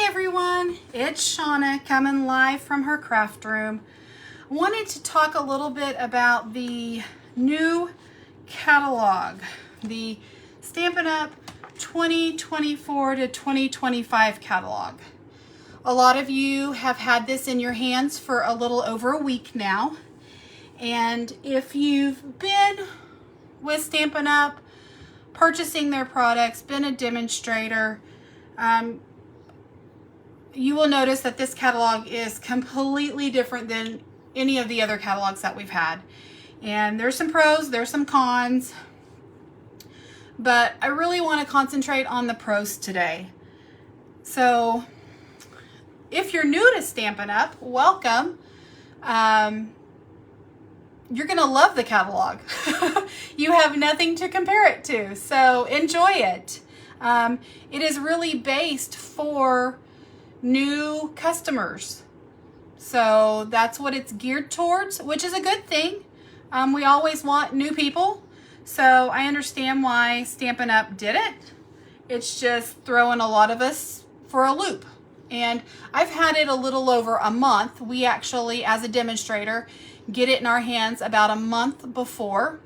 everyone, it's Shauna coming live from her craft room. I wanted to talk a little bit about the new catalog, the Stampin' Up 2024 to 2025 catalog. A lot of you have had this in your hands for a little over a week now, and if you've been with Stampin' Up, purchasing their products, been a demonstrator, you will notice that this catalog is completely different than any of the other catalogs that we've had. And there's some pros, there's some cons, but I really want to concentrate on the pros today. So if you're new to Stampin' Up, welcome. You're going to love the catalog. You have nothing to compare it to, so enjoy it. It is really based for new customers. So that's what it's geared towards, which is a good thing. We always want new people. So I understand why Stampin' Up did it. It's just throwing a lot of us for a loop. And I've had it a little over a month. We actually, as a demonstrator, get it in our hands about a month before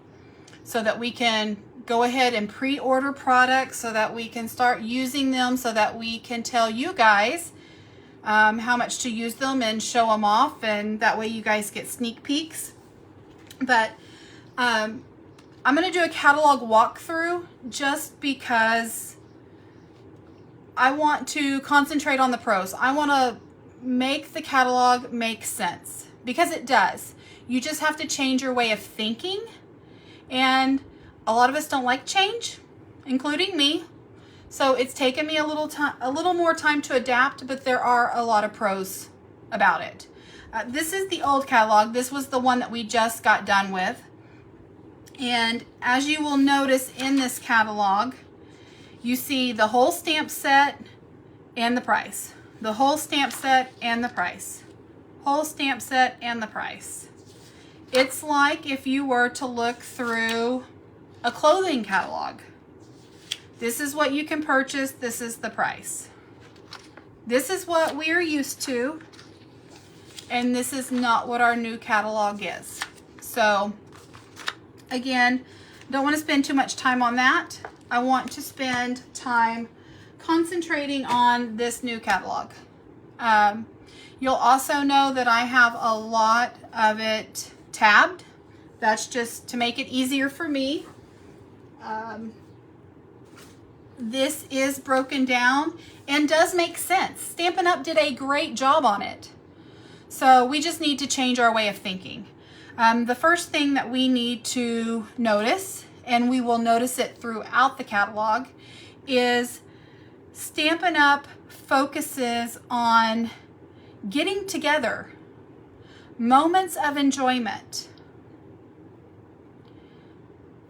so that we can go ahead and pre-order products so that we can start using them, so that we can tell you guys how much to use them and show them off, and that way you guys get sneak peeks. But I'm going to do a catalog walkthrough just because I want to concentrate on the pros. I want to make the catalog make sense, because it does. You just have to change your way of thinking, and a lot of us don't like change, including me. So it's taken me a little more time to adapt, but there are a lot of pros about it. This is the old catalog. This was the one that we just got done with. And as you will notice in this catalog, you see the whole stamp set and the price. The whole stamp set and the price. Whole stamp set and the price. It's like if you were to look through a clothing catalog. This is what you can purchase. This is the price. This is what we are used to, and this is not what our new catalog is. So again, don't want to spend too much time on that. I want to spend time concentrating on this new catalog. You'll also know that I have a lot of it tabbed. That's just to make it easier for me. This is broken down and does make sense. Stampin' Up did a great job on it. So we just need to change our way of thinking. The first thing that we need to notice, and we will notice it throughout the catalog, is Stampin' Up focuses on getting together, moments of enjoyment,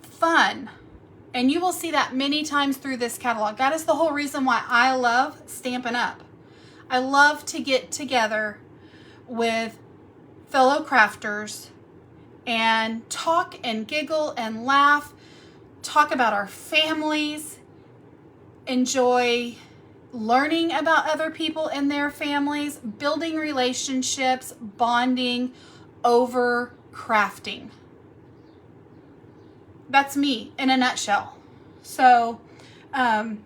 fun. And you will see that many times through this catalog. That is the whole reason why I love Stampin' Up. I love to get together with fellow crafters and talk and giggle and laugh, talk about our families, enjoy learning about other people and their families, building relationships, bonding over crafting. That's me in a nutshell. So when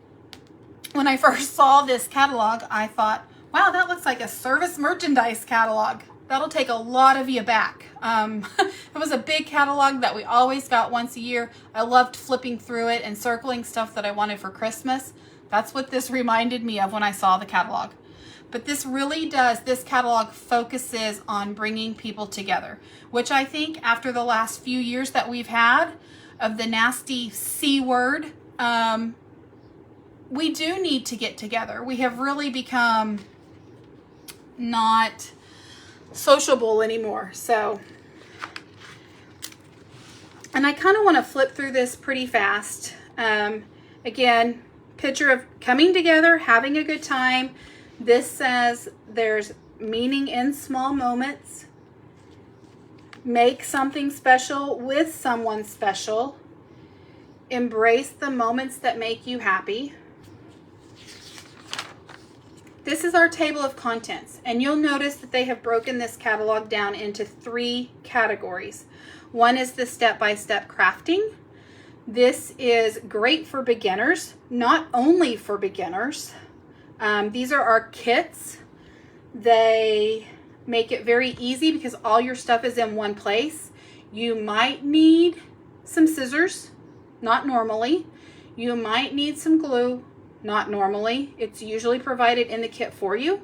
I first saw this catalog, I thought, wow, that looks like a service merchandise catalog. That'll take a lot of you back. It was a big catalog that we always got once a year. I loved flipping through it and circling stuff that I wanted for Christmas. That's what this reminded me of when I saw the catalog. But this really does, this catalog focuses on bringing people together, which I think after the last few years that we've had of the nasty C word, we do need to get together. We have really become not sociable anymore. So, and I kind of want to flip through this pretty fast. Again, picture of coming together, having a good time. This says there's meaning in small moments. Make something special with someone special. Embrace the moments that make you happy. this is our table of contents, and you'll notice that they have broken this catalog down into 3 categories. One is the step-by-step crafting. This is great for beginners, not only for beginners. These are our kits. They make it very easy because all your stuff is in one place. You might need some scissors, not normally. You might need some glue, not normally. It's usually provided in the kit for you.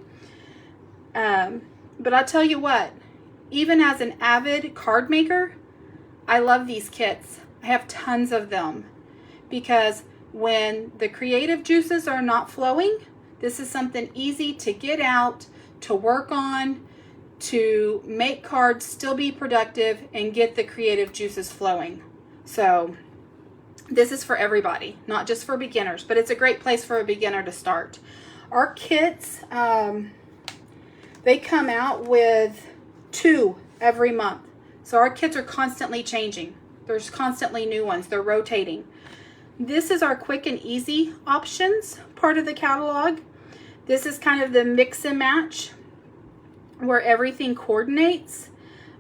But I'll tell you what, even as an avid card maker, I love these kits. I have tons of them because when the creative juices are not flowing, this is something easy to get out, to work on, to make cards still be productive and get the creative juices flowing. So this is for everybody, not just for beginners, but it's a great place for a beginner to start. Our kits, they come out with 2 every month. So our kits are constantly changing. There's constantly new ones. They're rotating. This is our quick and easy options part of the catalog. This is kind of the mix and match where everything coordinates.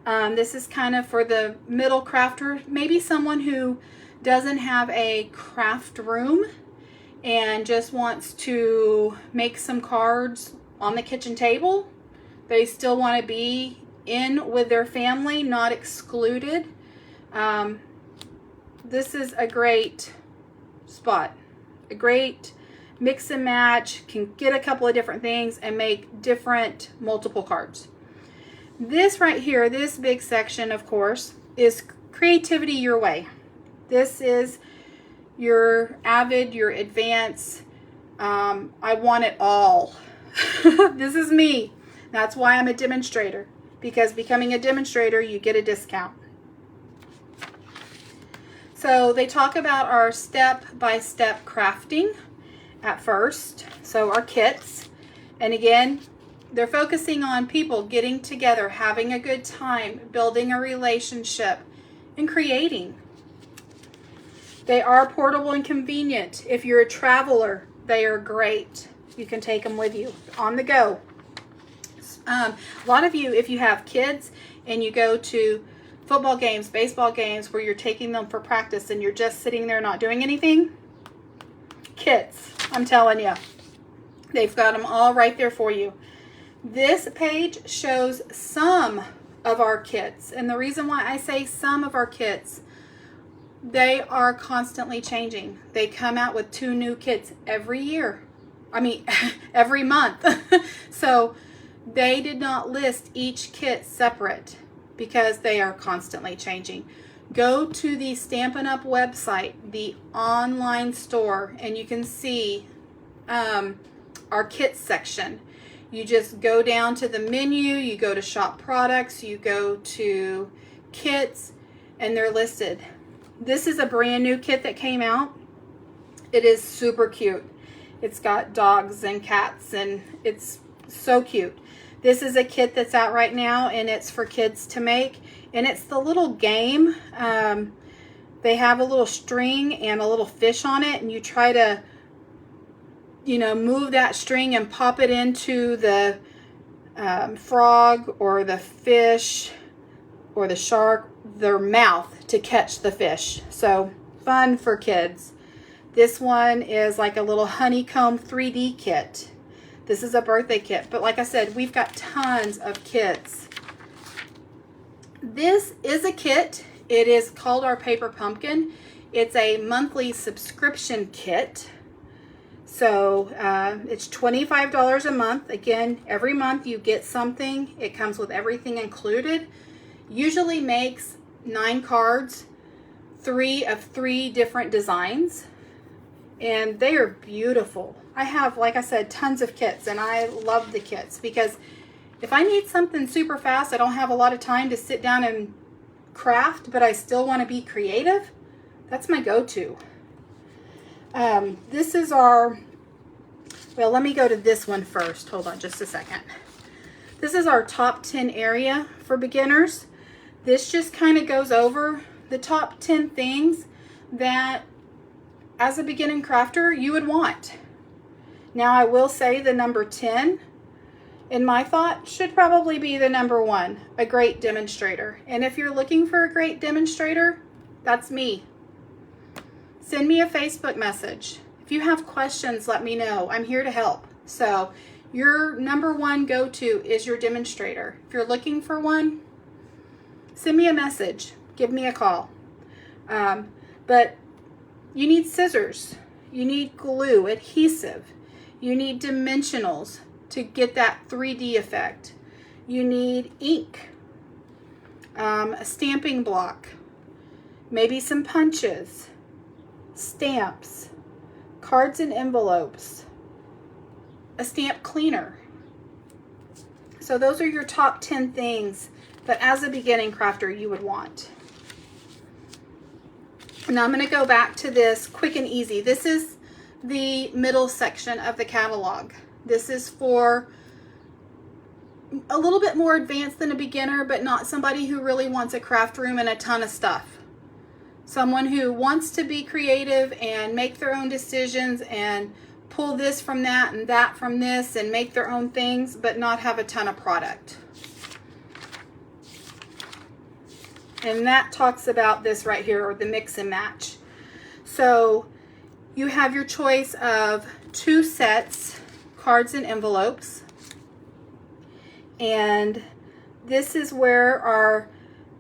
This is kind of for the middle crafter, maybe someone who doesn't have a craft room and just wants to make some cards on the kitchen table. They still want to be in with their family, not excluded. This is a great spot, a great mix and match, can get a couple of different things and make different multiple cards. This right here, this big section, of course, is creativity your way. This is your avid, your advanced, I want it all. This is me. That's why I'm a demonstrator, because becoming a demonstrator, you get a discount. So they talk about our step-by-step crafting at first. So our kits, and again, they're focusing on people getting together, having a good time, building a relationship, and creating. They are portable and convenient. If you're a traveler, they are great. You can take them with you on the go. A lot of you, if you have kids and you go to football games, baseball games, where you're taking them for practice and you're just sitting there not doing anything, kits, I'm telling you, they've got them all right there for you. This page shows some of our kits, and the reason why I say some of our kits, they are constantly changing. They come out with 2 new kits every year. I mean, every month. So they did not list each kit separate because they are constantly changing. Go to the Stampin' Up website, the online store, and you can see our kits section. You just go down to the menu, you go to shop products, you go to kits, and they're listed. This is a brand new kit that came out. It is super cute. It's got dogs and cats, and it's so cute. This is a kit that's out right now, and it's for kids to make. And it's the little game. They have a little string and a little fish on it, and you try to, move that string and pop it into the frog or the fish or the shark, their mouth, to catch the fish. So fun for kids. This one is like a little honeycomb 3D kit. This is a birthday kit, but like I said, we've got tons of kits. This is a kit. It is called our Paper Pumpkin. It's a monthly subscription kit. So it's $25 a month. Again, every month you get something. It comes with everything included. Usually makes 9 cards, 3 of 3 different designs, and they are beautiful. I have, like I said, tons of kits, and I love the kits because if I need something super fast, I don't have a lot of time to sit down and craft, but I still want to be creative, that's my go-to. This is our, well, let me go to this one first. Hold on just a second. This is our top 10 area for beginners. This just kind of goes over the top 10 things that as a beginning crafter you would want. Now I will say the number 10, in my thought, should probably be the number 1, a great demonstrator. And if you're looking for a great demonstrator, that's me. Send me a Facebook message. If you have questions, let me know. I'm here to help. So your number 1 go-to is your demonstrator. If you're looking for one, send me a message. Give me a call. But you need scissors. You need glue, adhesive. You need dimensionals to get that 3D effect. You need ink, a stamping block, maybe some punches, stamps, cards and envelopes, a stamp cleaner. So those are your top 10 things that as a beginning crafter you would want. Now I'm going to go back to this quick and easy. This is the middle section of the catalog. This is for a little bit more advanced than a beginner, but not somebody who really wants a craft room and a ton of stuff. Someone who wants to be creative and make their own decisions and pull this from that and that from this and make their own things, but not have a ton of product. And that talks about this right here, or the mix and match. So you have your choice of 2 sets, cards and envelopes. And this is where our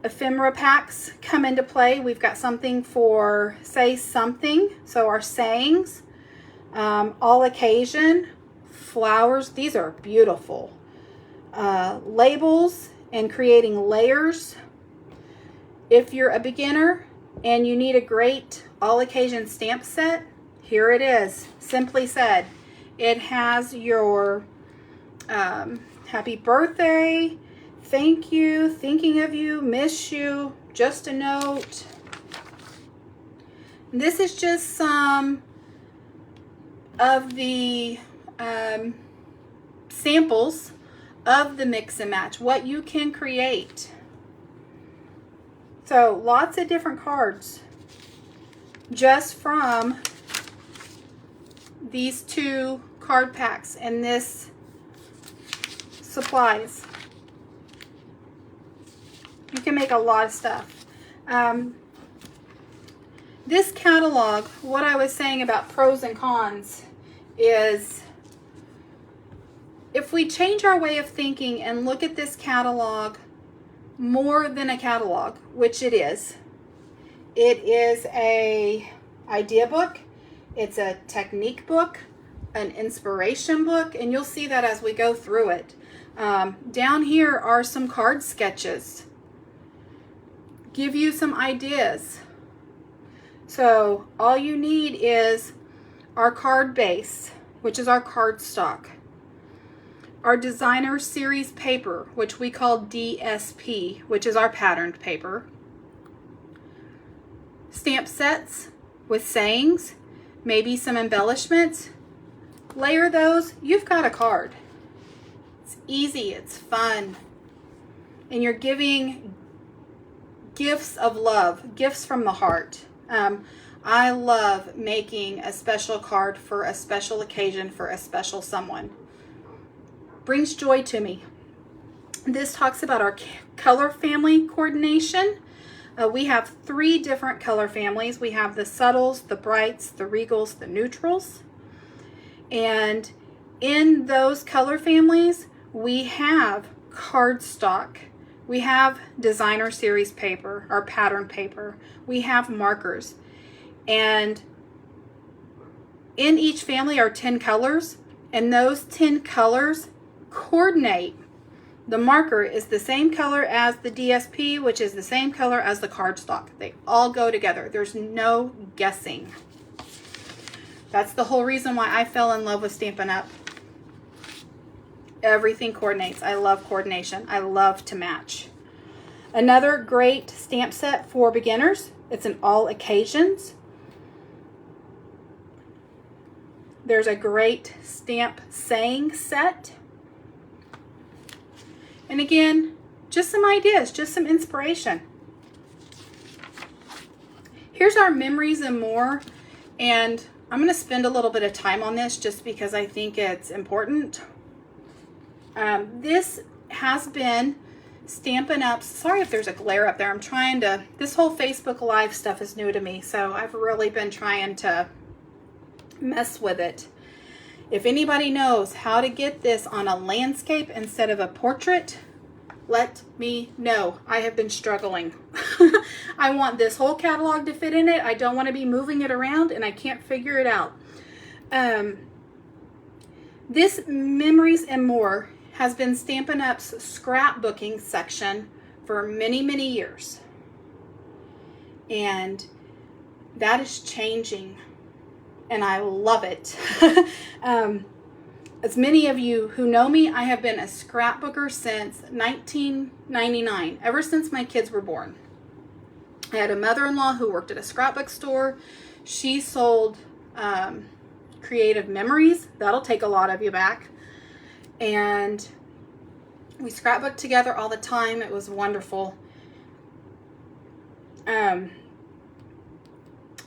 ephemera packs come into play. We've got something for say something, so our sayings, all occasion, flowers. These are beautiful. Labels and creating layers. If you're a beginner and you need a great all occasion stamp set, here it is. Simply Said. It has your happy birthday, thank you, thinking of you, miss you, just a note. This is just some of the samples of the mix and match, what you can create. So lots of different cards just from these 2 card packs and this supplies. You can make a lot of stuff. This catalog, what I was saying about pros and cons is if we change our way of thinking and look at this catalog more than a catalog, which it is a idea book, it's a technique book, an inspiration book, and you'll see that as we go through it. Down here are some card sketches. Give you some ideas. So all you need is our card base, which is our card stock. Our designer series paper, which we call DSP, which is our patterned paper. Stamp sets with sayings, maybe some embellishments. Layer those, you've got a card. It's easy, it's fun. And you're giving gifts of love, gifts from the heart. I love making a special card for a special occasion for a special someone. Brings joy to me. This talks about our color family coordination. We have 3 different color families. We have the subtles, the brights, the regals, the neutrals. And in those color families, we have cardstock. We have designer series paper, our pattern paper. We have markers. And in each family are 10 colors, and those 10 colors coordinate. The marker is the same color as the DSP, which is the same color as the cardstock. They all go together. There's no guessing. That's the whole reason why I fell in love with Stampin' Up. Everything coordinates. I love coordination. I love to match. Another great stamp set for beginners. It's an all occasions. There's a great stamp saying set. And again, just some ideas, just some inspiration. Here's our memories and more. And I'm going to spend a little bit of time on this just because I think it's important. This has been Stampin' Up's, sorry if there's a glare up there, I'm trying to, this whole Facebook Live stuff is new to me, so I've really been trying to mess with it. If anybody knows how to get this on a landscape instead of a portrait, let me know. I have been struggling. I want this whole catalog to fit in it. I don't want to be moving it around, and I can't figure it out. This Memories and More has been Stampin' Up's scrapbooking section for many, many years. And that is changing, and I love it. As many of you who know me, I have been a scrapbooker since 1999, ever since my kids were born. I had a mother-in-law who worked at a scrapbook store. She sold creative memories. That'll take a lot of you back. And we scrapbooked together all the time. It was wonderful.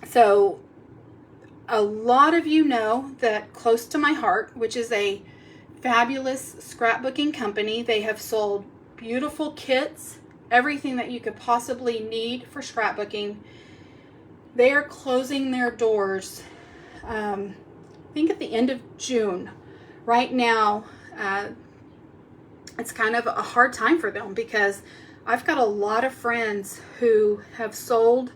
So a lot of you know that Close to My Heart, which is a fabulous scrapbooking company, they have sold beautiful kits, everything that you could possibly need for scrapbooking. They are closing their doors, I think at the end of June. Right now, it's kind of a hard time for them because I've got a lot of friends who have sold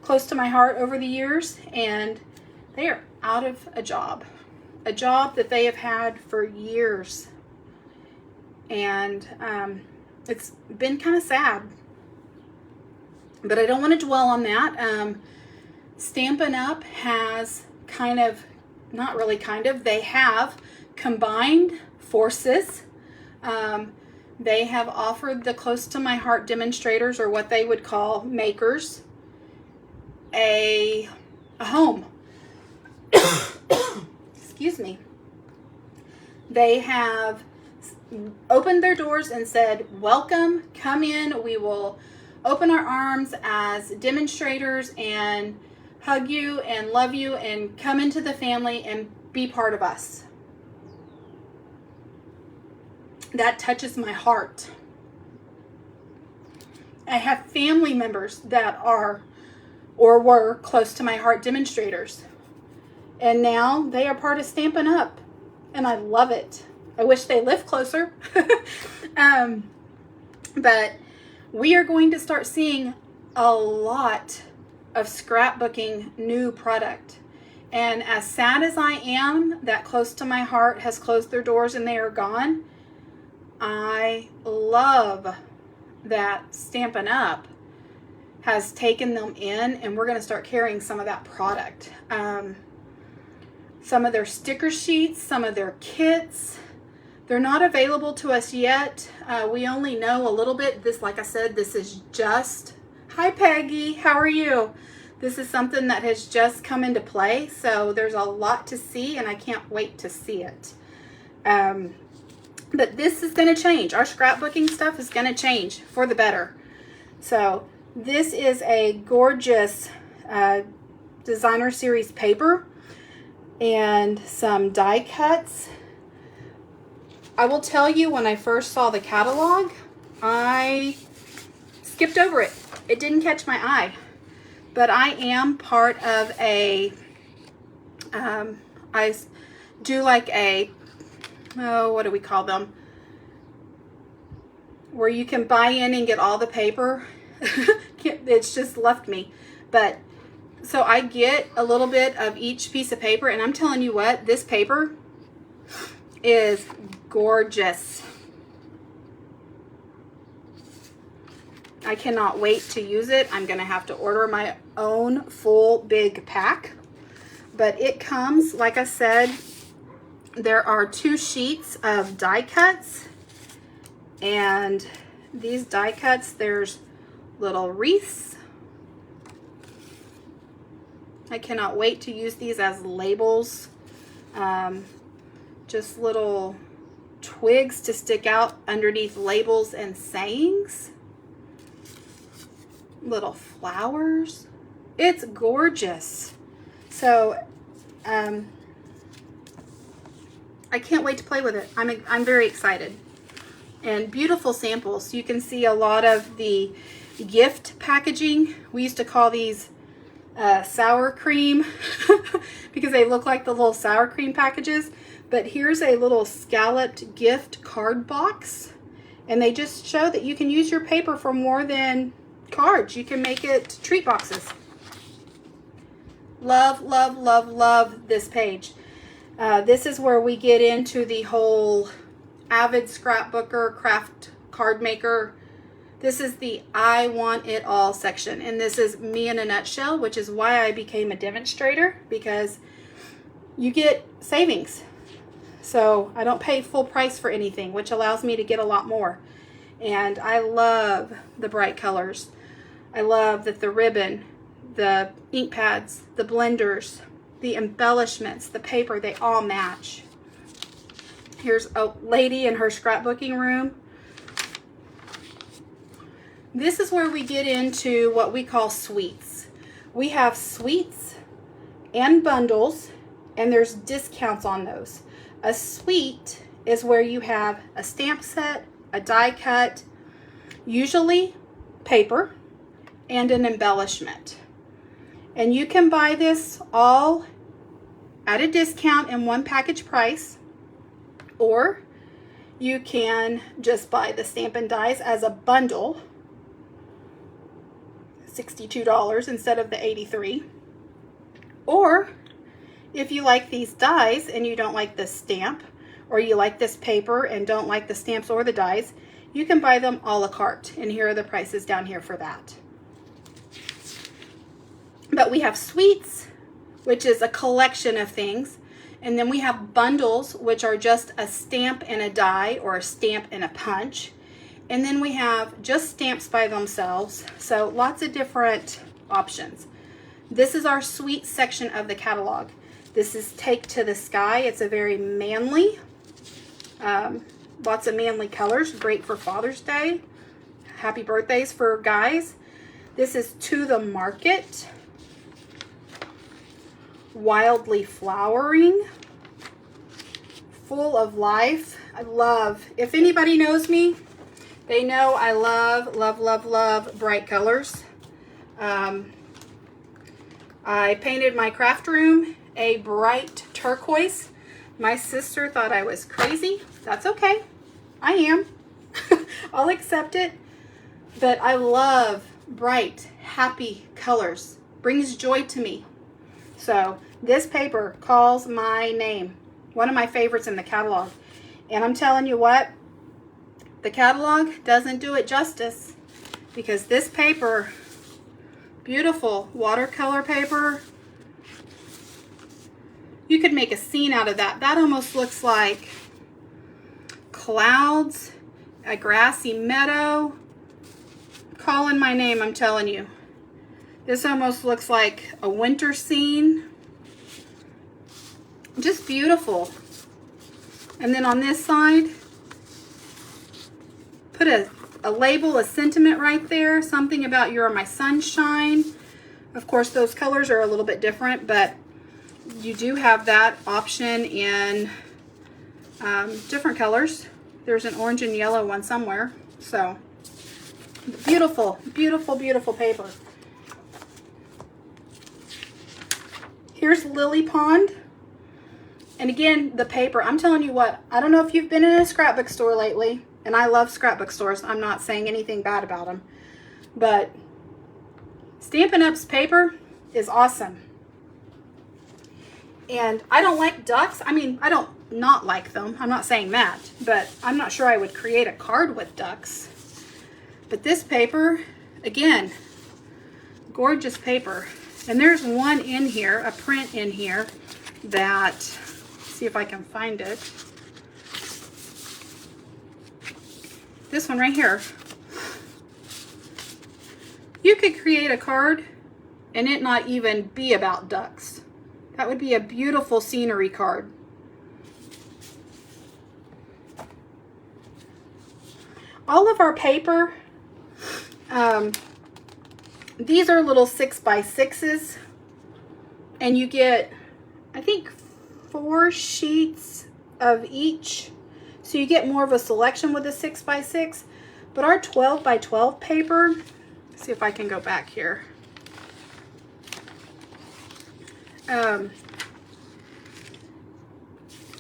Close to My Heart over the years, and they are out of a job that they have had for years. And it's been kind of sad, but I don't want to dwell on that. Stampin' Up has kind of, not really kind of, they have combined forces. They have offered the Close to My Heart demonstrators, or what they would call makers, a home. Excuse me. They have opened their doors and said, welcome, come in. We will open our arms as demonstrators and hug you and love you and come into the family and be part of us. That touches my heart. I have family members that are or were Close to My Heart demonstrators, and now they are part of Stampin' Up, and I love it. I wish they lived closer. But we are going to start seeing a lot of scrapbooking new product. And as sad as I am that Close to My Heart has closed their doors and they are gone, I love that Stampin' Up has taken them in, and we're going to start carrying some of that product. Some of their sticker sheets, some of their kits. They're not available to us yet. We only know a little bit. This, like I said, this is just, hi Peggy, how are you? This is something that has just come into play, so there's a lot to see, and I can't wait to see it. But this is going to change. Our scrapbooking stuff is going to change for the better. So this is a gorgeous designer series paper and some die cuts. I will tell you, when I first saw the catalog, I skipped over it. It didn't catch my eye. But I am part of a, I do like a, oh, what do we call them? Where you can buy in and get all the paper. It's just left me. But so I get a little bit of each piece of paper, and I'm telling you what, this paper is gorgeous. I cannot wait to use it. I'm going to have to order my own full big pack. But it comes, like I said, there are 2 sheets of die cuts. And these die cuts, there's little wreaths. I cannot wait to use these as labels. Just little twigs to stick out underneath labels and sayings. Little flowers. It's gorgeous. So I can't wait to play with it. I'm very excited. And beautiful samples. You can see a lot of the gift packaging. We used to call these sour cream because they look like the little sour cream packages. But here's a little scalloped gift card box. And they just show that you can use your paper for more than cards. You can make it treat boxes. Love, love, love, love this page. This is where we get into the whole avid scrapbooker, craft card maker. This is the I want it all section. And this is me in a nutshell, which is why I became a demonstrator, because you get savings. So I don't pay full price for anything, which allows me to get a lot more. And I love the bright colors. I love that the ribbon, the ink pads, the blenders, the embellishments, the paper, they all match. Here's a lady in her scrapbooking room. This is where we get into what we call suites. We have suites and bundles, and there's discounts on those. A suite is where you have a stamp set, a die cut, usually paper, and an embellishment. And you can buy this all at a discount in one package price, or you can just buy the Stampin' Dies as a bundle, $62 instead of the $83. Or if you like these dies and you don't like the stamp, or you like this paper and don't like the stamps or the dies, you can buy them a la carte. And here are the prices down here for that. But we have suites, which is a collection of things. And then we have bundles, which are just a stamp and a die, or a stamp and a punch. And then we have just stamps by themselves. So lots of different options. This is our suite section of the catalog. This is Take to the Sky. It's a very manly, lots of manly colors. Great for Father's Day. Happy birthdays for guys. This is To the Market. Wildly Flowering. Full of Life. I love, if anybody knows me, they know I love, love, love, love bright colors. I painted my craft room a bright turquoise. My sister thought I was crazy. That's okay. I am. I'll accept it. But I love bright, happy colors. Brings joy to me. So this paper calls my name. One of my favorites in the catalog. And I'm telling you what, the catalog doesn't do it justice, because this paper, beautiful watercolor paper, you could make a scene out of that. That almost looks like clouds, a grassy meadow. Calling my name, I'm telling you. This almost looks like a winter scene. Just beautiful. And then on this side, put a label, a sentiment right there. Something about You're My Sunshine. Of course, those colors are a little bit different, but you do have that option in different colors. There's an orange and yellow one somewhere. So, beautiful, beautiful, beautiful paper. Here's Lily Pond. And again, the paper, I'm telling you what, I don't know if you've been in a scrapbook store lately, and I love scrapbook stores. I'm not saying anything bad about them. But Stampin' Up's paper is awesome. And I don't like ducks. I mean, I don't not like them. I'm not saying that. But I'm not sure I would create a card with ducks. But this paper, again, gorgeous paper. And there's one in here, a print in here that, see if I can find it. This one right here. You could create a card and it not even be about ducks. That would be a beautiful scenery card. All of our paper, these are little 6x6s, and you get I think 4 sheets of each. So you get more of a selection with a 6x6. But our 12x12 paper, let's see if I can go back here.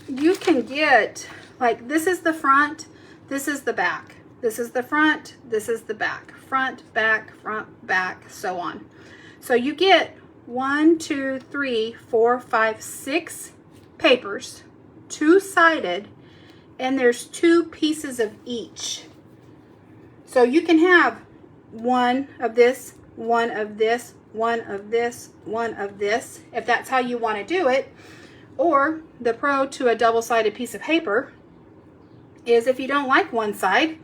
You can get, like, this is the front, this is the back. This is the front, this is the back. Front, back, so on. So you get 1, 2, 3, 4, 5, 6 papers, 2-sided, and there's 2 pieces of each. So you can have 1 of this, 1 of this, 1 of this, 1 of this, if that's how you want to do it. Or the pro to a double-sided piece of paper is if you don't like one side,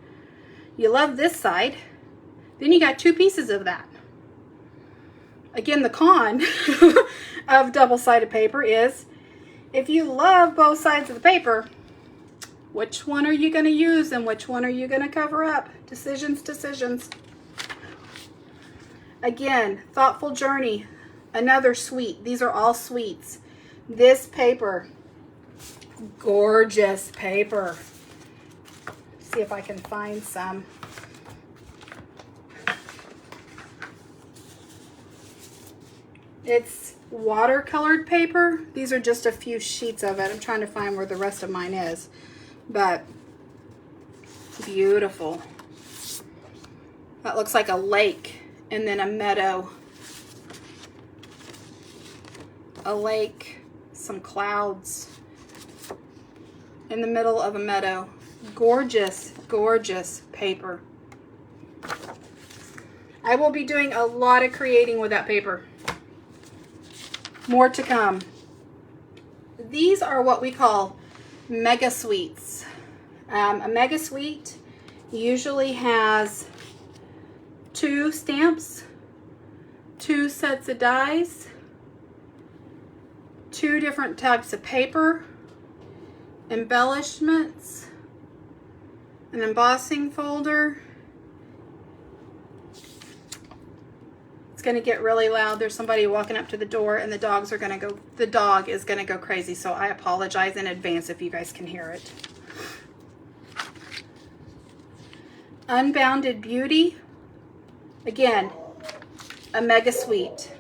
you love this side, then you got 2 pieces of that. Again, the con of double-sided paper is if you love both sides of the paper, which one are you going to use and which one are you going to cover up? Decisions, decisions. Again, thoughtful journey, another suite. These are all suites. This paper, gorgeous paper. See if I can find some. It's watercolored paper. These are just a few sheets of it. I'm trying to find where the rest of mine is. But beautiful. That looks like a lake and then a meadow. A lake, some clouds in the middle of a meadow. Gorgeous, gorgeous paper. I will be doing a lot of creating with that paper. More to come. These are what we call mega suites. A mega suite usually has 2 stamps, 2 sets of dies, 2 different types of paper, embellishments, an embossing folder. It's going to get really loud. There's somebody walking up to the door and the dog is going to go crazy, so I apologize in advance if you guys can hear it. Unbounded Beauty. Again, a mega suite.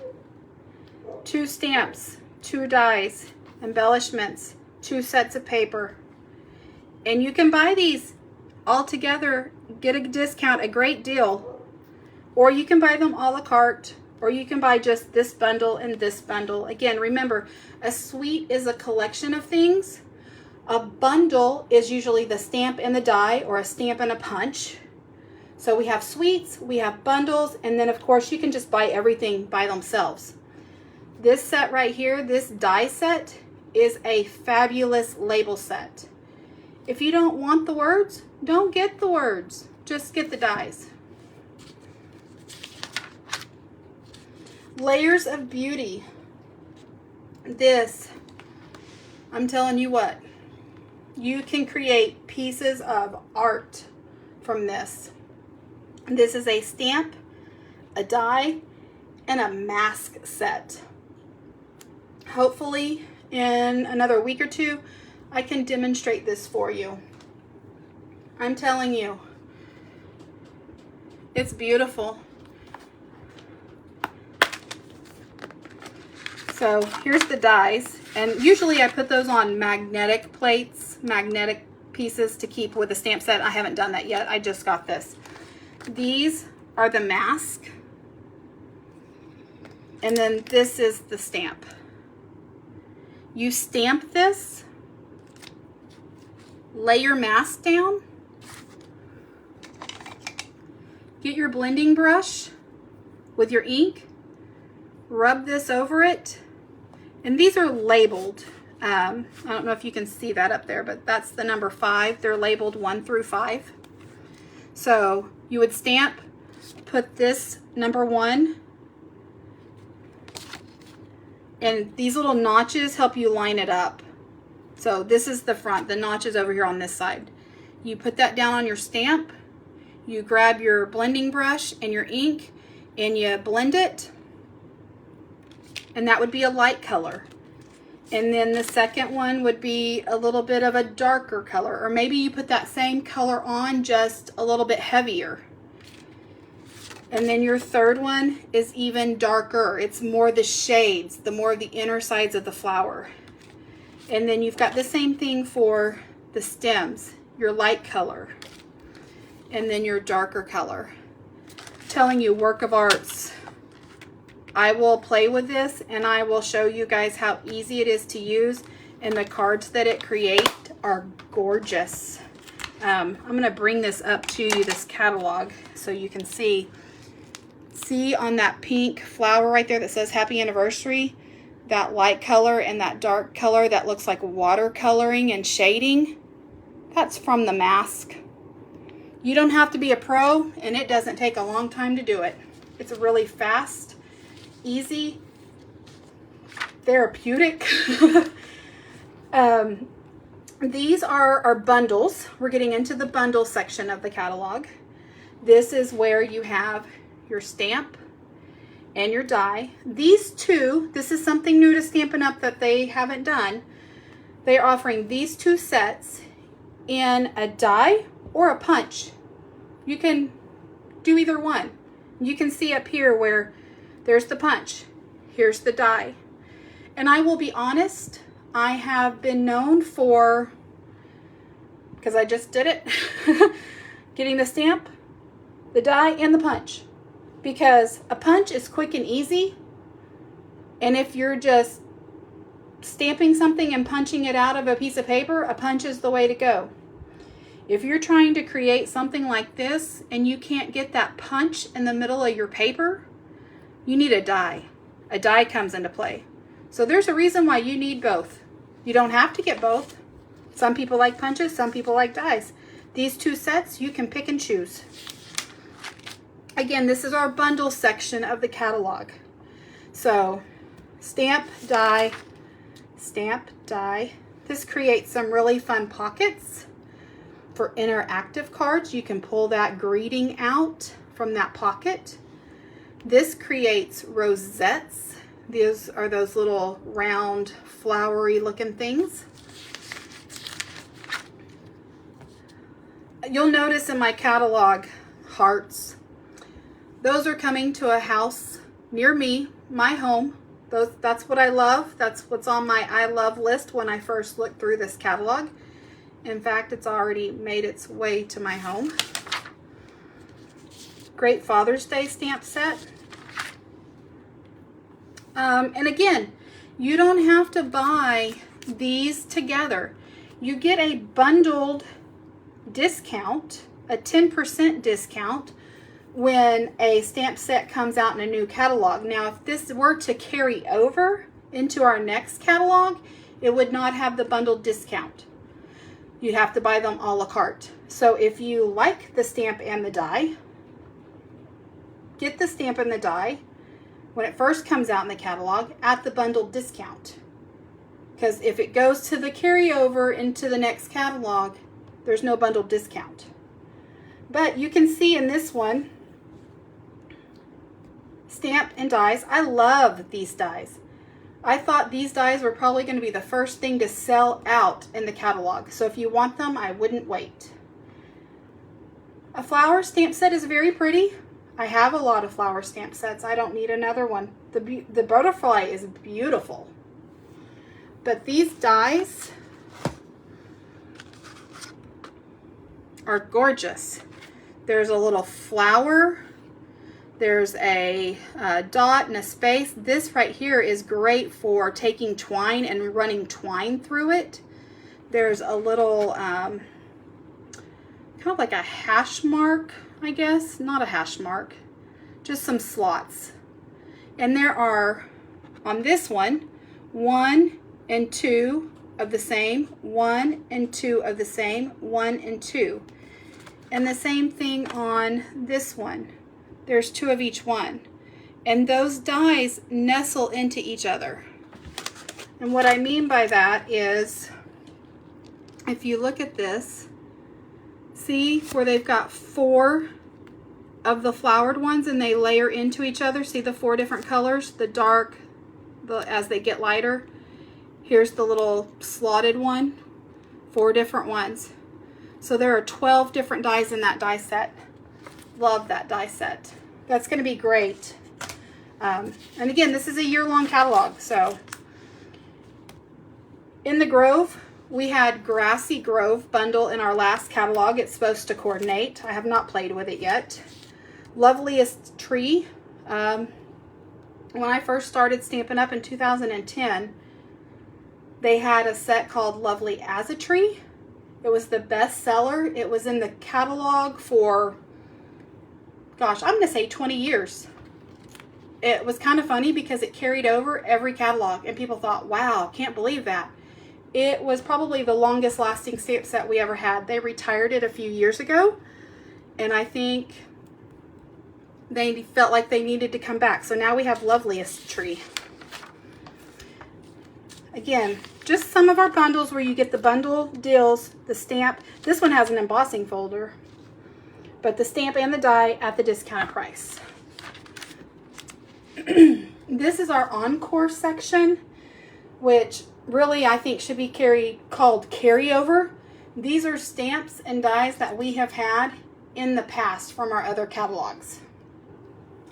2 stamps, 2 dies, embellishments, 2 sets of paper. And you can buy these all together, get a discount, a great deal. Or you can buy them a la carte, or you can buy just this bundle and this bundle. Again, remember, a suite is a collection of things. A bundle is usually the stamp and the die, or a stamp and a punch. So we have suites, we have bundles, and then of course you can just buy everything by themselves. This set right here, this die set, is a fabulous label set. If you don't want the words, don't get the words. Just get the dies. Layers of Beauty. This, I'm telling you what, you can create pieces of art from this. This is a stamp, a die, and a mask set. Hopefully in another week or 2, I can demonstrate this for you. I'm telling you, it's beautiful. So here's the dies, and usually I put those on magnetic plates, magnetic pieces to keep with the stamp set. I haven't done that yet. I just got this. These are the mask, and then this is the stamp. You stamp this, lay your mask down, get your blending brush with your ink, rub this over it, and these are labeled. I don't know if you can see that up there, but that's the number 5. They're labeled 1 through 5. So you would stamp, put this number 1, and these little notches help you line it up. So this is the front, the notch is over here on this side. You put that down on your stamp, you grab your blending brush and your ink, and you blend it, and that would be a light color. And then the second one would be a little bit of a darker color, or maybe you put that same color on, just a little bit heavier. And then your third one is even darker. It's more the shades, the more of the inner sides of the flower. And then you've got the same thing for the stems, your light color, and then your darker color. Telling you, work of arts. I will play with this and I will show you guys how easy it is to use, and the cards that it creates are gorgeous. I'm going to bring this up to you, this catalog, so you can see. See on that pink flower right there that says happy anniversary, that light color and that dark color that looks like watercoloring and shading? That's from the mask. You don't have to be a pro, and it doesn't take a long time to do it. It's really fast, easy, therapeutic. These are our bundles. We're getting into the bundle section of the catalog. This is where you have your stamp and your die. These two, this is something new to Stampin' Up that they haven't done. They're offering these two sets in a die or a punch. You can do either one. You can see up here where there's the punch, here's the die. And I will be honest, I have been known for, because I just did it, getting the stamp, the die, and the punch. Because a punch is quick and easy, and if you're just stamping something and punching it out of a piece of paper, a punch is the way to go. If you're trying to create something like this and you can't get that punch in the middle of your paper, you need a die. A die comes into play. So there's a reason why you need both. You don't have to get both. Some people like punches, some people like dies. These two sets, you can pick and choose. Again, this is our bundle section of the catalog. So, stamp, die, stamp, die. This creates some really fun pockets for interactive cards. You can pull that greeting out from that pocket. This creates rosettes. These are those little round, flowery looking things. You'll notice in my catalog, hearts. Those are coming to a house near me, my home. That's what I love. That's what's on my I love list when I first looked through this catalog. In fact, it's already made its way to my home. Great Father's Day stamp set. And again, you don't have to buy these together. You get a bundled discount, a 10% discount, when a stamp set comes out in a new catalog. Now, if this were to carry over into our next catalog, it would not have the bundled discount. You'd have to buy them a la carte. So if you like the stamp and the die, get the stamp and the die when it first comes out in the catalog at the bundled discount. Because if it goes to the carryover into the next catalog, there's no bundled discount. But you can see in this one, stamp and dies. I love these dies. I thought these dies were probably going to be the first thing to sell out in the catalog. So if you want them, I wouldn't wait. A flower stamp set is very pretty. I have a lot of flower stamp sets. I don't need another one. The butterfly is beautiful. But these dies are gorgeous. There's a little flower. There's a dot and a space. This right here is great for taking twine and running twine through it. There's a little kind of like a hash mark, I guess. Not a hash mark, just some slots. And there are, on this one, 1 and 2 of the same, 1 and 2 of the same, 1 and 2. And the same thing on this one. There's 2 of each one. And those dies nestle into each other. And what I mean by that is, if you look at this, see where they've got 4 of the flowered ones and they layer into each other. See the 4 different colors, the dark, as they get lighter. Here's the little slotted one, 4 different ones. So there are 12 different dies in that die set. Love that die set. That's going to be great. And again, this is a year-long catalog. So in the Grove, we had Grassy Grove bundle in our last catalog. It's supposed to coordinate. I have not played with it yet. Loveliest Tree. When I first started Stampin' Up! In 2010, they had a set called Lovely as a Tree. It was the best seller. It was in the catalog for, gosh, I'm going to say 20 years. It was kind of funny because it carried over every catalog, and people thought, wow, can't believe that. It was probably the longest lasting stamp set we ever had. They retired it a few years ago, and I think they felt like they needed to come back. So now we have Loveliest Tree. Again, just some of our bundles where you get the bundle deals, the stamp. This one has an embossing folder, but the stamp and the die at the discounted price. This is our Encore section, which really I think should be called carryover. These are stamps and dies that we have had in the past from our other catalogs.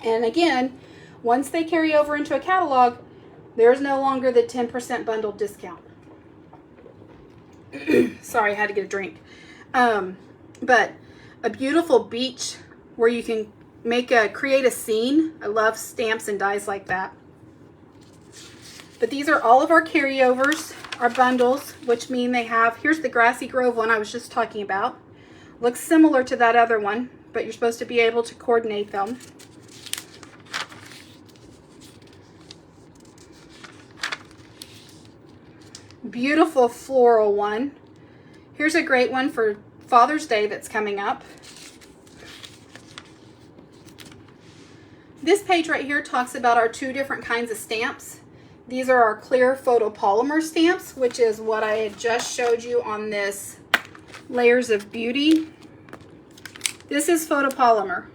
And again, once they carry over into a catalog, there's no longer the 10% bundle discount. Sorry, I had to get a drink. But a beautiful beach where you can create a scene. I love stamps and dies like that. But these are all of our carryovers, our bundles, which mean they have, here's the Grassy Grove one I was just talking about. Looks similar to that other one, but you're supposed to be able to coordinate them. Beautiful floral one. Here's a great one for Father's Day that's coming up. This page right here talks about our 2 different kinds of stamps. These are our clear photopolymer stamps, which is what I had just showed you on this Layers of Beauty. This is photopolymer.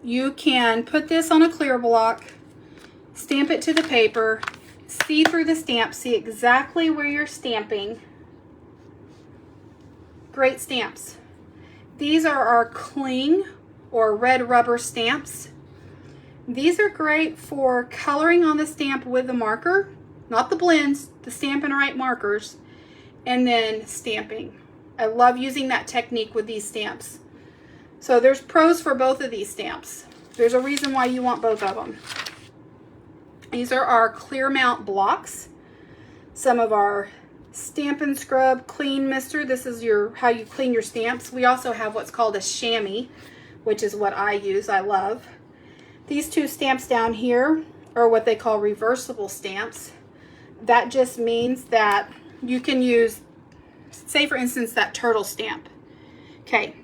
You can put this on a clear block, stamp it to the paper, see through the stamp, see exactly where you're stamping. Great stamps. These are our cling or red rubber stamps. These are great for coloring on the stamp with the marker, not the blends, the Stampin' Right markers, and then stamping. I love using that technique with these stamps. So there's pros for both of these stamps. There's a reason why you want both of them. These are our clear mount blocks. Some of our Stampin' Scrub Clean Mister. This is how you clean your stamps. We also have what's called a chamois, which is what I use. I love. These 2 stamps down here are what they call reversible stamps. That just means that you can use, say for instance, that turtle stamp. Okay,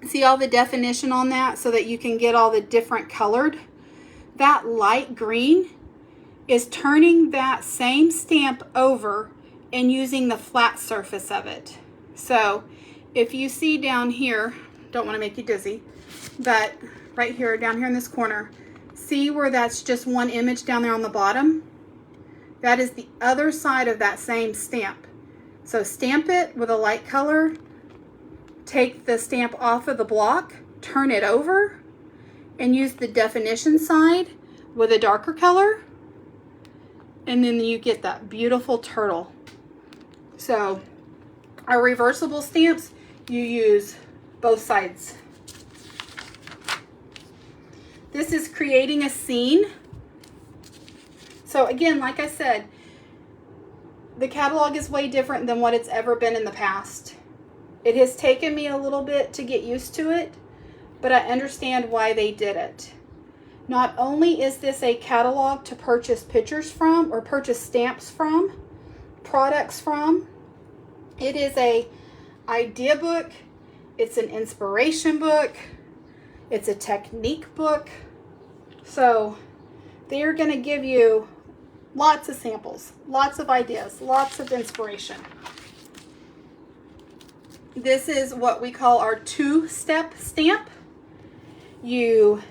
see all the definition on that so that you can get all the different colored. That light green is turning that same stamp over and using the flat surface of it. So if you see down here, don't want to make you dizzy, but right here, down here in this corner, see where that's just one image down there on the bottom? That is the other side of that same stamp. So stamp it with a light color, take the stamp off of the block, turn it over, and use the definition side with a darker color, and then you get that beautiful turtle. So our reversible stamps, you use both sides. This is creating a scene. So again, like I said, the catalog is way different than what it's ever been in the past. It has taken me a little bit to get used to it, but I understand why they did it. Not only is this a catalog to purchase pictures from or purchase stamps from, products from, it is a idea book, it's an inspiration book, it's a technique book. So they're going to give you lots of samples, lots of ideas, lots of inspiration. This is what we call our 2-step stamp. You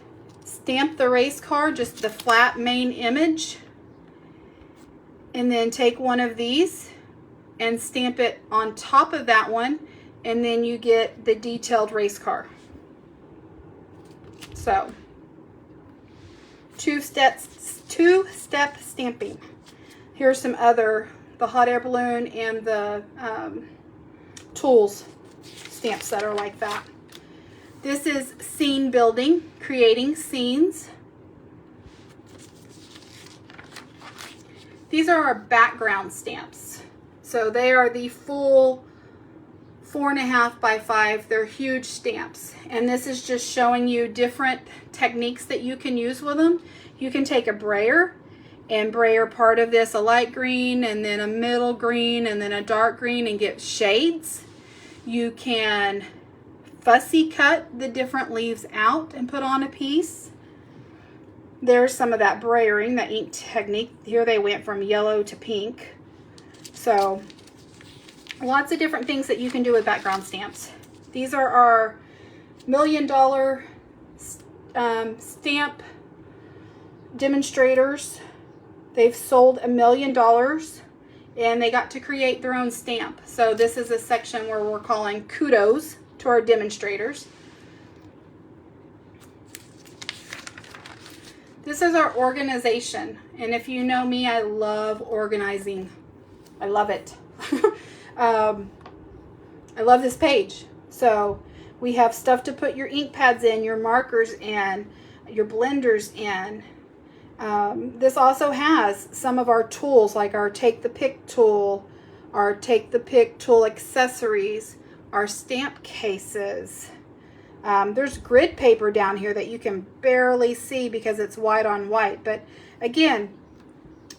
stamp the race card, just the flat main image, and then take one of these and stamp it on top of that one, and then you get the detailed race car. So two-step stamping. Here's some other, the hot air balloon and the tools stamps that are like that. This is scene building, creating scenes. These are our background stamps. So they are the full 4.5 by 5. They're huge stamps. And this is just showing you different techniques that you can use with them. You can take a brayer and brayer part of this a light green, and then a middle green, and then a dark green, and get shades. You can fussy cut the different leaves out and put on a piece. There's some of that brayering, that ink technique. Here they went from yellow to pink. So lots of different things that you can do with background stamps. These are our $1 million stamp demonstrators. They've sold $1 million and they got to create their own stamp. So this is a section where we're calling kudos to our demonstrators. This is our organization, and if you know me, I love organizing. I love it. I love this page. So we have stuff to put your ink pads in, your markers in, your blenders in. This also has some of our tools, like our Take the Pick tool, our Take the Pick tool accessories, our stamp cases. There's grid paper down here that you can barely see because it's white on white. But again,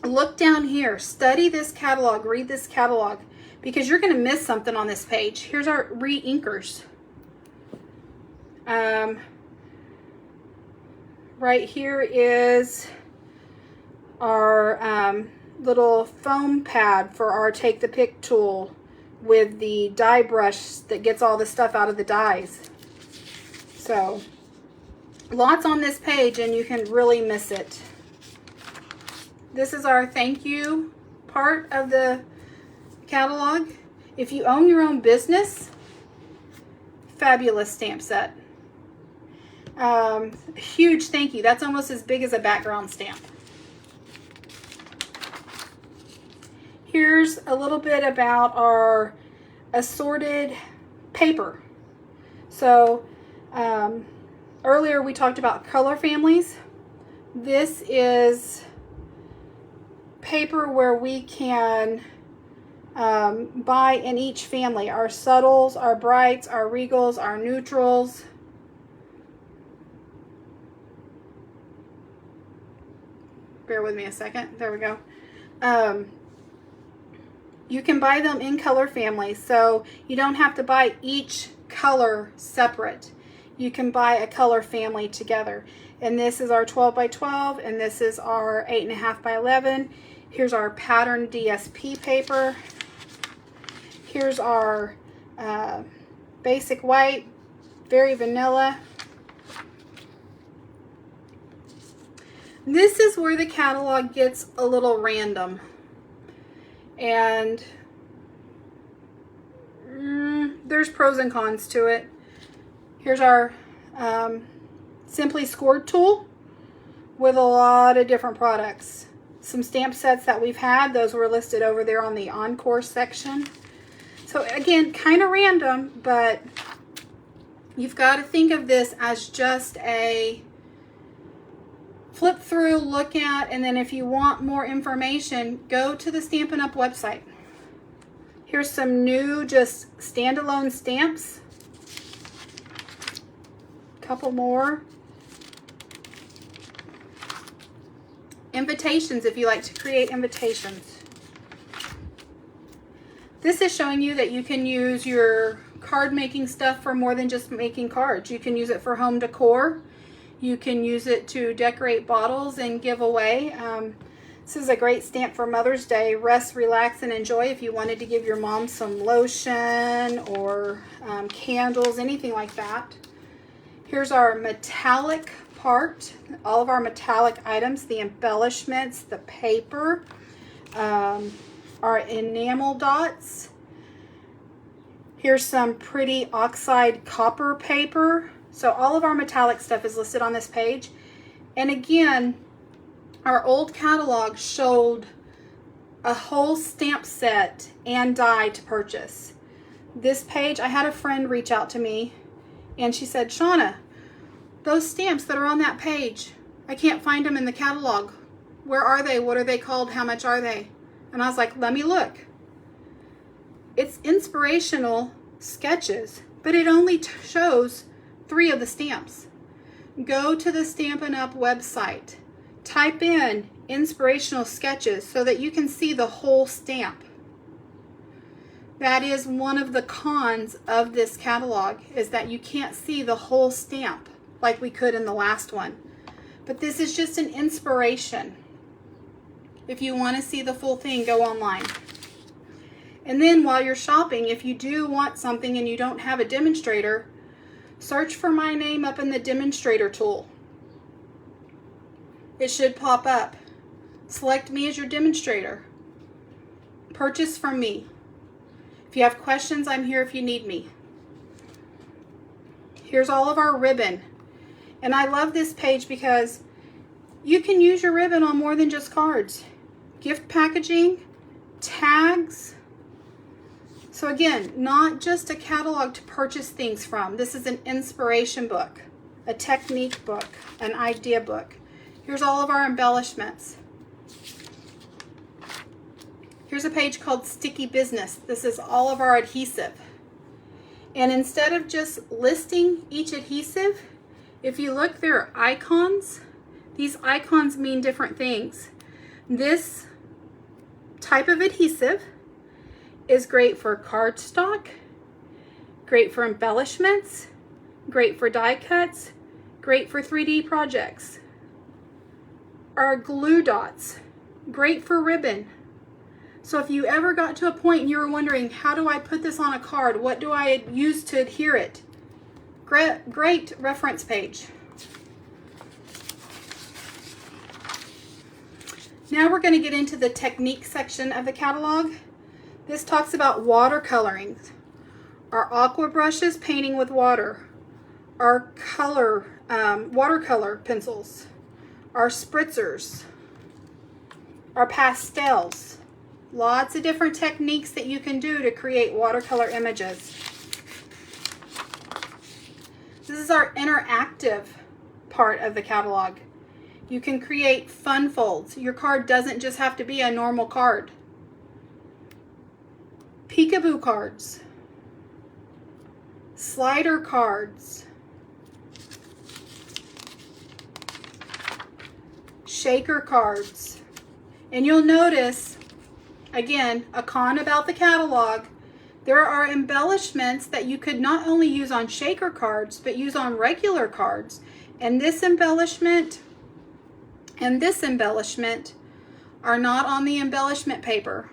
look down here, study this catalog, read this catalog, because you're going to miss something on this page. Here's our re-inkers. Right here is our little foam pad for our Take the Pick tool with the die brush that gets all the stuff out of the dies. So lots on this page and you can really miss it. This is our thank you part of the catalog. If you own your own business, fabulous stamp set. Huge thank you. That's almost as big as a background stamp. Here's a little bit about our assorted paper. So earlier we talked about color families. This is paper where we can buy in each family. Our subtles, our brights, our regals, our neutrals. Bear with me a second. There we go. You can buy them in color families, so you don't have to buy each color separate. You can buy a color family together. And this is our 12 by 12, and this is our 8.5 by 11. Here's our pattern DSP paper. Here's our basic white, very vanilla. This is where the catalog gets a little random. And there's pros and cons to it. Here's our Simply Scored tool with a lot of different products. Some stamp sets that we've had, those were listed over there on the Encore section. So again, kind of random, but you've got to think of this as just a flip through, look at, and then if you want more information, go to the Stampin' Up website. Here's some new just standalone stamps. Couple more. Invitations, if you like to create invitations. This is showing you that you can use your card making stuff for more than just making cards. You can use it for home decor. You can use it to decorate bottles and give away. This is a great stamp for Mother's Day. Rest, relax, and enjoy. If you wanted to give your mom some lotion or candles, anything like that. Here's our metallic part. All of our metallic items, the embellishments, the paper. our enamel dots. Here's some pretty oxide copper paper. So all of our metallic stuff is listed on this page. And again, our old catalog showed a whole stamp set and die to purchase. This page, I had a friend reach out to me and she said, Shauna, those stamps that are on that page, I can't find them in the catalog. Where are they? What are they called? How much are they? And I was like, let me look. It's inspirational sketches, but it only shows 3 of the stamps. Go to the Stampin' Up website. Type in inspirational sketches so that you can see the whole stamp. That is one of the cons of this catalog, is that you can't see the whole stamp like we could in the last one. But this is just an inspiration. If you want to see the full thing, go online. And then while you're shopping, if you do want something and you don't have a demonstrator, search for my name up in the demonstrator tool. It should pop up. Select me as your demonstrator. Purchase from me. If you have questions, I'm here if you need me. Here's all of our ribbon. And I love this page because you can use your ribbon on more than just cards. Gift packaging, tags. So again, not just a catalog to purchase things from. This is an inspiration book, a technique book, an idea book. Here's all of our embellishments. Here's a page called Sticky Business. This is all of our adhesive. And instead of just listing each adhesive, if you look, there are icons. These icons mean different things. This type of adhesive is great for cardstock, great for embellishments, great for die cuts, great for 3D projects. Our glue dots, great for ribbon. So if you ever got to a point and you were wondering, how do I put this on a card? What do I use to adhere it? Great reference page. Now we're going to get into the technique section of the catalog. This talks about watercoloring. Our aqua brushes, painting with water. Our watercolor pencils. Our spritzers. Our pastels. Lots of different techniques that you can do to create watercolor images. This is our interactive part of the catalog. You can create fun folds. Your card doesn't just have to be a normal card. Peekaboo cards. Slider cards. Shaker cards. And you'll notice, again, a con about the catalog, there are embellishments that you could not only use on shaker cards, but use on regular cards. And this embellishment and this embellishment are not on the embellishment paper,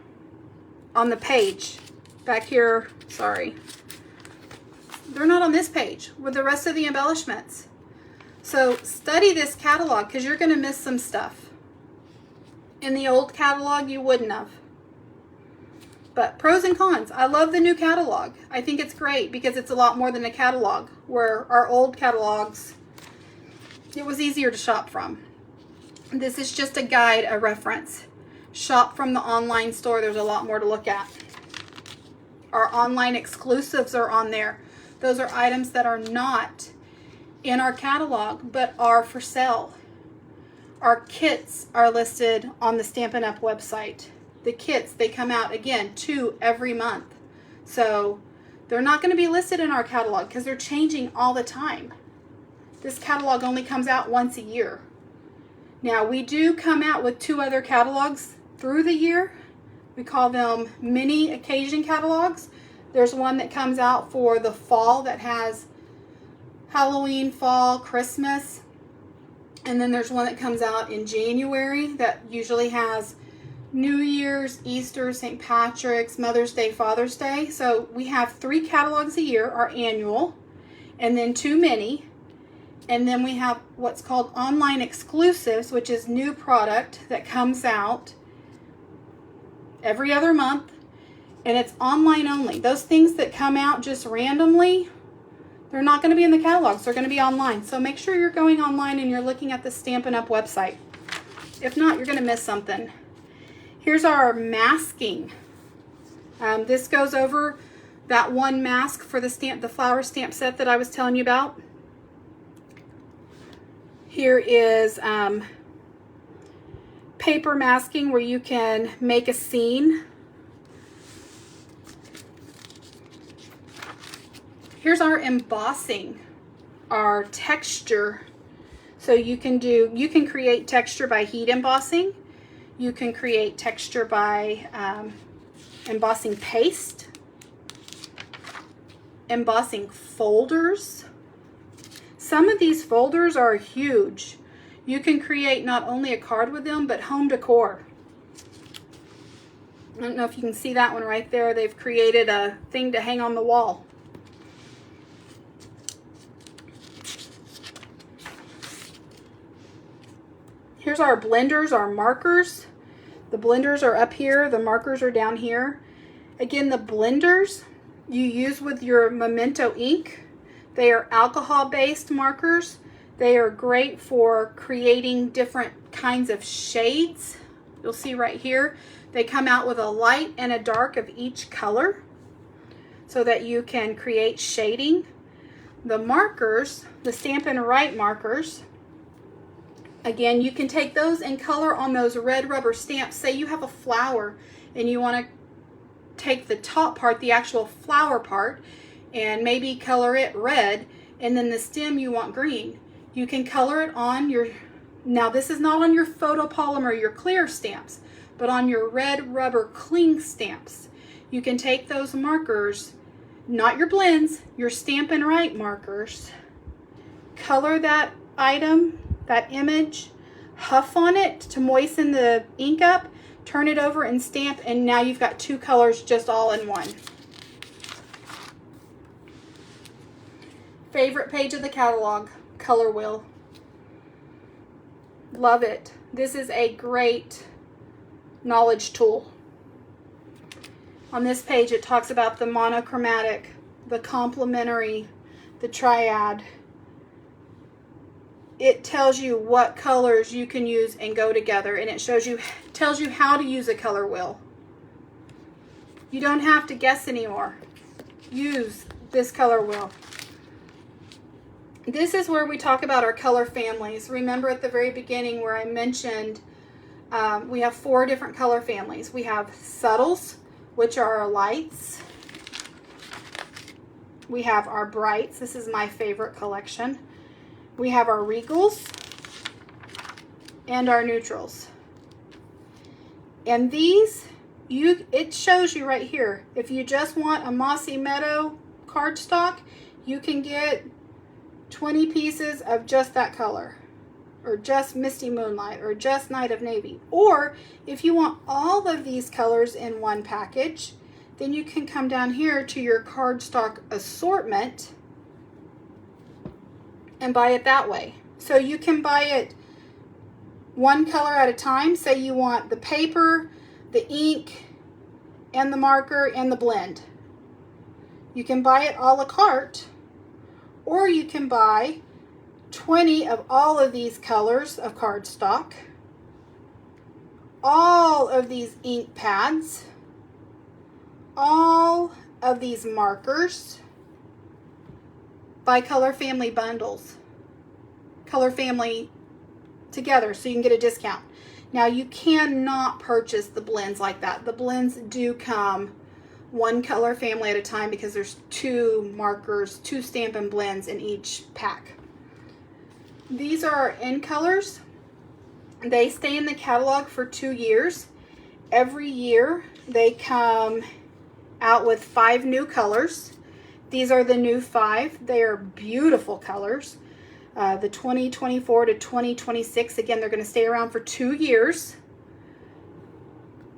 on the page. Back here, sorry. They're not on this page with the rest of the embellishments. So study this catalog because you're going to miss some stuff. In the old catalog, you wouldn't have. But pros and cons. I love the new catalog. I think it's great because it's a lot more than a catalog, where our old catalogs, it was easier to shop from. This is just a guide, a reference. Shop from the online store. There's a lot more to look at. Our online exclusives are on there. Those are items that are not in our catalog, but are for sale. Our kits are listed on the Stampin' Up website. The kits, they come out, again, 2 every month. So they're not going to be listed in our catalog because they're changing all the time. This catalog only comes out once a year. Now, we do come out with 2 other catalogs through the year. We call them mini occasion catalogs. There's one that comes out for the fall that has Halloween, fall, Christmas. And then there's one that comes out in January that usually has New Year's, Easter, St. Patrick's, Mother's Day, Father's Day. So we have 3 catalogs a year, our annual, and then 2 mini. And then we have what's called online exclusives, which is new product that comes out every other month, and it's online only. Those things that come out just randomly, they're not going to be in the catalogs. They're going to be online. So make sure you're going online and you're looking at the Stampin' Up website. If not, you're going to miss something. Here's our masking. This goes over that one mask for the flower stamp set that I was telling you about. Here is paper masking where you can make a scene. Here's our embossing, our texture. So you can create texture by heat embossing. You can create texture by embossing paste, embossing folders. Some of these folders are huge. You can create not only a card with them, but home decor. I don't know if you can see that one right there. They've created a thing to hang on the wall. Here's our blenders, our markers. The blenders are up here, the markers are down here. Again, the blenders you use with your Memento ink. They are alcohol-based markers. They are great for creating different kinds of shades. You'll see right here, they come out with a light and a dark of each color so that you can create shading. The markers, the Stampin' Write markers, again, you can take those and color on those red rubber stamps. Say you have a flower and you want to take the top part, the actual flower part, and maybe color it red, and then the stem you want green. You can color it on your, now this is not on your photopolymer, your clear stamps, but on your red rubber cling stamps. You can take those markers, not your blends, your Stampin' Write markers, color that item, that image, huff on it to moisten the ink up, turn it over and stamp, and now you've got two colors just all in one. Favorite page of the catalog, color wheel. Love it. This is a great knowledge tool. On this page it talks about the monochromatic, the complementary, the triad. It tells you what colors you can use and go together, and it tells you how to use a color wheel. You don't have to guess anymore. Use this color wheel. This is where we talk about our color families. Remember at the very beginning where I mentioned we have 4 different color families. We have subtles, which are our lights. We have our brights. This is my favorite collection. We have our regals and our neutrals. And these, it shows you right here. If you just want a Mossy Meadow cardstock, you can get 20 pieces of just that color, or just Misty Moonlight, or just Night of Navy. Or if you want all of these colors in one package, then you can come down here to your cardstock assortment and buy it that way. So you can buy it one color at a time. Say you want the paper, the ink, and the marker, and the blend. You can buy it a la carte, or you can buy 20 of all of these colors of cardstock, all of these ink pads, all of these markers, by color family bundles, color family together, so you can get a discount. Now you cannot purchase the blends like that. The blends do come one color family at a time because there's 2 markers, 2 Stampin' blends in each pack. These are our end colors. They stay in the catalog for 2 years. Every year they come out with 5 new colors. These are the new 5. They are beautiful colors. The 2024 to 2026, again, they're going to stay around for 2 years.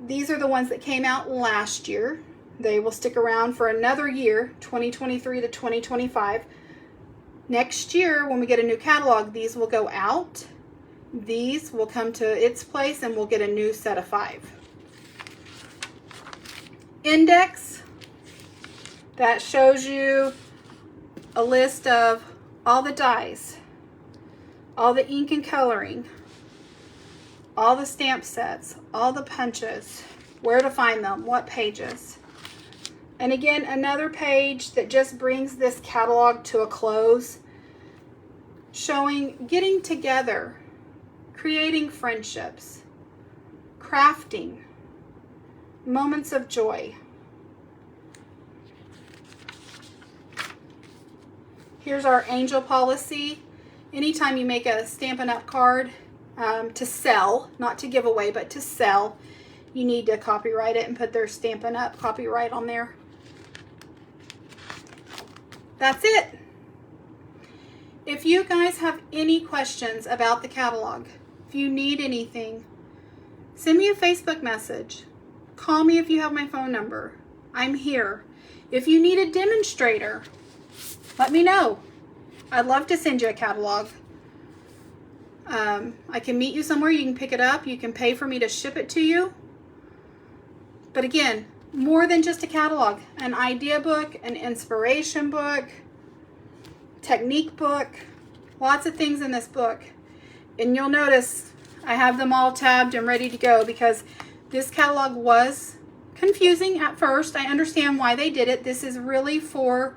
These are the ones that came out last year. They will stick around for another year, 2023 to 2025. Next year, when we get a new catalog, these will go out. These will come to its place, and we'll get a new set of 5. index that shows you a list of all the dies, all the ink and coloring, all the stamp sets, all the punches, where to find them, what pages. And again, another page that just brings this catalog to a close, showing getting together, creating friendships, crafting, moments of joy. Here's our angel policy. Anytime you make a Stampin' Up card to sell, not to give away, but to sell, you need to copyright it and put their Stampin' Up copyright on there. That's it. If you guys have any questions about the catalog, if you need anything, send me a Facebook message. Call me if you have my phone number. I'm here. If you need a demonstrator, let me know. I'd love to send you a catalog. I can meet you somewhere. You can pick it up. You can pay for me to ship it to you. But again, more than just a catalog. An idea book, an inspiration book, technique book, lots of things in this book. And you'll notice I have them all tabbed and ready to go because this catalog was confusing at first. I understand why they did it. This is really for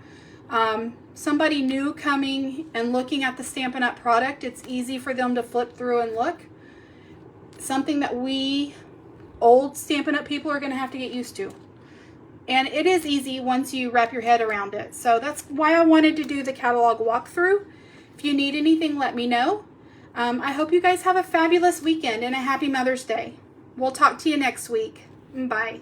somebody new coming and looking at the Stampin' Up product. It's easy for them to flip through and look. Something that we old Stampin' Up people are going to have to get used to. And it is easy once you wrap your head around it. So that's why I wanted to do the catalog walkthrough. If you need anything, let me know. I hope you guys have a fabulous weekend and a happy Mother's Day. We'll talk to you next week. Bye.